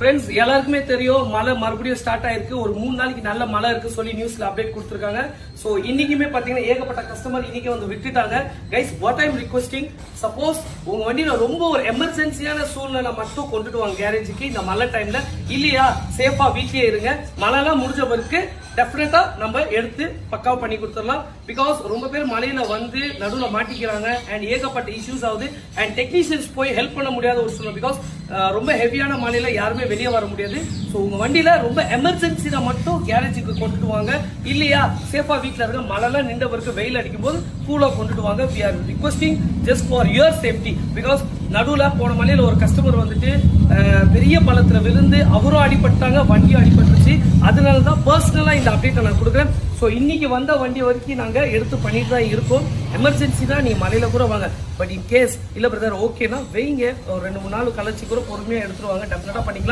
Friends எல்லாருக்குமே தெரியும் மழை மறுபடியும் ஸ்டார்ட் ஆயிருக்கு. ஒரு 3 நாளைக்கு நல்ல மழை இருக்கு சொல்லி நியூஸ்ல அப்டேட் கொடுத்திருக்காங்க. சோ இன்னைக்குமே பாத்தீங்கன்னா ஏகப்பட்ட கஸ்டமர் இன்னைக்கு வந்து விட்டுட்டாங்க. Guys what I am requesting, suppose உங்க வண்டியில ரொம்ப ஒரு எமர்ஜென்சியான சூழ்நிலை மட்டும் கொண்டுட்டு வாங்க கேரேஜுக்கு இந்த மழை டைம்ல. இல்லையா சேஃபா வீட்லயே இருங்க. மழைலாம் முடிஞ்ச பிறகு டெஃபினட்டா நம்ம எடுத்து பக்காவா பண்ணி கொடுத்துடலாம். பிகாஸ் ரொம்ப பேர் மழையில வந்து நடுவுல மாட்டிக்கிறாங்க அண்ட் ஏகப்பட்ட இஷ்யூஸ் ஆகுது. அண்ட் டெக்னீஷியன்ஸ் போய் ஹெல்ப் பண்ண முடியாத ஒரு சூழ்நிலை. பிகாஸ் ரொம்ப ஹெவியான மழையில யாருமே வெளியே வர முடியாது. ஸோ உங்க வண்டியில ரொம்ப எமர்ஜென்சினா மட்டும் கேரேஜுக்கு கொண்டுட்டு வாங்க. இல்லையா சேஃபா வீட்டில் இருக்க மழைலாம் நின்ற பிறகு வெயில் அடிக்கும் போது கூலா கொண்டுட்டு வாங்க. We are requesting just for your safety. Because நடுவுல போன மலையில ஒரு கஸ்டமர் வந்துட்டு பெரிய பள்ளத்துல விழுந்து அவரும் அடிபட்டாங்க, வண்டியும் அடிபட்டுச்சு. அதனாலதான் பர்சனலா இந்த அப்டேட்டை நான் கொடுக்குறேன். ஸோ இன்னைக்கு வந்த வண்டி வரைக்கும் நாங்க எடுத்து பண்ணிட்டு தான் இருக்கோம். எமர்ஜென்சி தான், நீங்க மலையில கூட வாங்க. பட் இன் கேஸ் இல்ல பிரதர் ஓகேனா வைங்க, ஒரு 2-3 நாள் கழிச்சு கூட பொறுமையா எடுத்துருவாங்க. டெஃபினட்டா பண்ணிக்கலாம்.